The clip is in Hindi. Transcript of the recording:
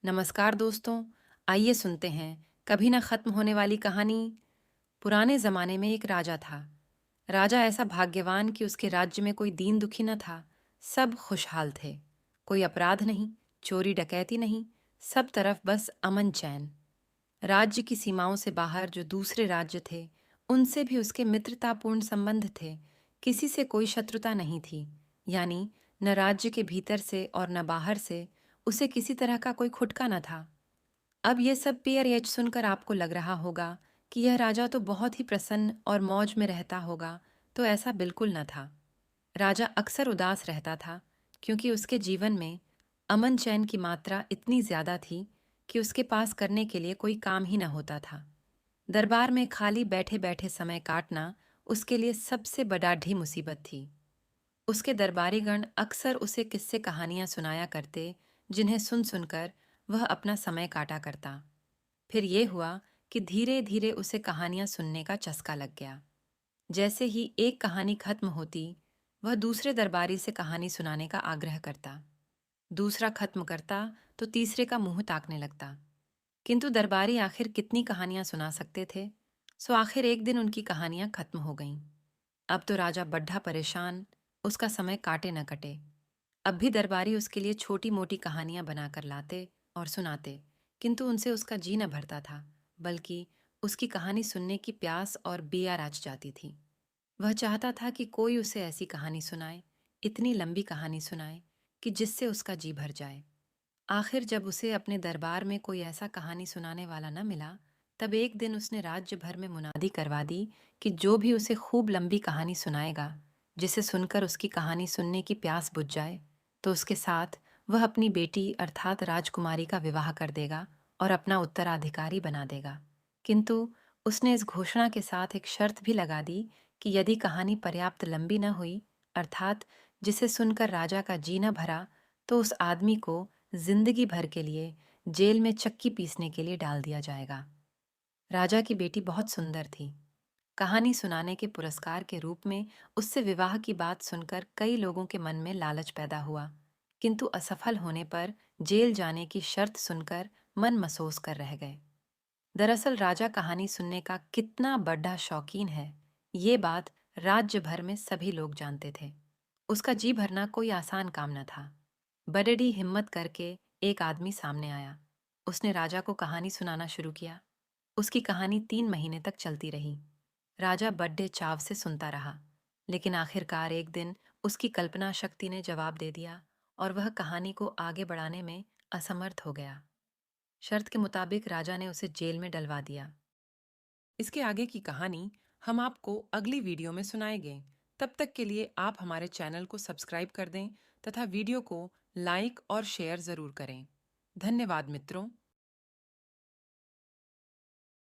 नमस्कार दोस्तों। आइए सुनते हैं कभी ना खत्म होने वाली कहानी। पुराने जमाने में एक राजा था। राजा ऐसा भाग्यवान कि उसके राज्य में कोई दीन दुखी न था। सब खुशहाल थे। कोई अपराध नहीं, चोरी डकैती नहीं। सब तरफ बस अमन चैन। राज्य की सीमाओं से बाहर जो दूसरे राज्य थे, उनसे भी उसके मित्रतापूर्ण संबंध थे। किसी से कोई शत्रुता नहीं थी। यानी न राज्य के भीतर से और न बाहर से उसे किसी तरह का कोई खुटका न था। अब ये सब पीएरएच सुनकर आपको लग रहा होगा कि यह राजा तो बहुत ही प्रसन्न और मौज में रहता होगा, तो ऐसा बिल्कुल न था। राजा अक्सर उदास रहता था, क्योंकि उसके जीवन में अमन चैन की मात्रा इतनी ज्यादा थी कि उसके पास करने के लिए कोई काम ही न होता था। दरबार में खाली बैठे बैठे समय काटना उसके लिए सबसे बडाढ़ी मुसीबत थी। उसके दरबारीगण अक्सर उसे किस्से कहानियां सुनाया करते, जिन्हें सुन सुनकर वह अपना समय काटा करता। फिर ये हुआ कि धीरे धीरे उसे कहानियां सुनने का चस्का लग गया। जैसे ही एक कहानी खत्म होती, वह दूसरे दरबारी से कहानी सुनाने का आग्रह करता। दूसरा खत्म करता तो तीसरे का मुंह ताकने लगता। किंतु दरबारी आखिर कितनी कहानियां सुना सकते थे। सो आखिर एक दिन उनकी कहानियां खत्म हो गईं। अब तो राजा बड्ढा परेशान, उसका समय काटे न कटे। अब भी दरबारी उसके लिए छोटी मोटी कहानियां बनाकर लाते और सुनाते, किंतु उनसे उसका जी न भरता था, बल्कि उसकी कहानी सुनने की प्यास और बेया राच जाती थी। वह चाहता था कि कोई उसे ऐसी कहानी सुनाए, इतनी लंबी कहानी सुनाए कि जिससे उसका जी भर जाए। आखिर जब उसे अपने दरबार में कोई ऐसा कहानी सुनाने वाला न मिला, तब एक दिन उसने राज्य भर में मुनादी करवा दी कि जो भी उसे खूब लंबी कहानी सुनाएगा, जिसे सुनकर उसकी कहानी सुनने की प्यास बुझ जाए, तो उसके साथ वह अपनी बेटी अर्थात राजकुमारी का विवाह कर देगा और अपना उत्तराधिकारी बना देगा। किंतु उसने इस घोषणा के साथ एक शर्त भी लगा दी कि यदि कहानी पर्याप्त लंबी न हुई, अर्थात जिसे सुनकर राजा का जी न भरा, तो उस आदमी को जिंदगी भर के लिए जेल में चक्की पीसने के लिए डाल दिया जाएगा। राजा की बेटी बहुत सुंदर थी। कहानी सुनाने के पुरस्कार के रूप में उससे विवाह की बात सुनकर कई लोगों के मन में लालच पैदा हुआ, किंतु असफल होने पर जेल जाने की शर्त सुनकर मन मसोस कर रह गए। दरअसल राजा कहानी सुनने का कितना बड़ा शौकीन है, ये बात राज्य भर में सभी लोग जानते थे। उसका जी भरना कोई आसान काम न था। बड़ेडी हिम्मत करके एक आदमी सामने आया। उसने राजा को कहानी सुनाना शुरू किया। उसकी कहानी 3 महीने तक चलती रही। राजा बड्डे चाव से सुनता रहा, लेकिन आखिरकार एक दिन उसकी कल्पना शक्ति ने जवाब दे दिया और वह कहानी को आगे बढ़ाने में असमर्थ हो गया। शर्त के मुताबिक राजा ने उसे जेल में डलवा दिया। इसके आगे की कहानी हम आपको अगली वीडियो में सुनाएंगे। तब तक के लिए आप हमारे चैनल को सब्सक्राइब कर दें तथा वीडियो को लाइक और शेयर ज़रूर करें। धन्यवाद मित्रों।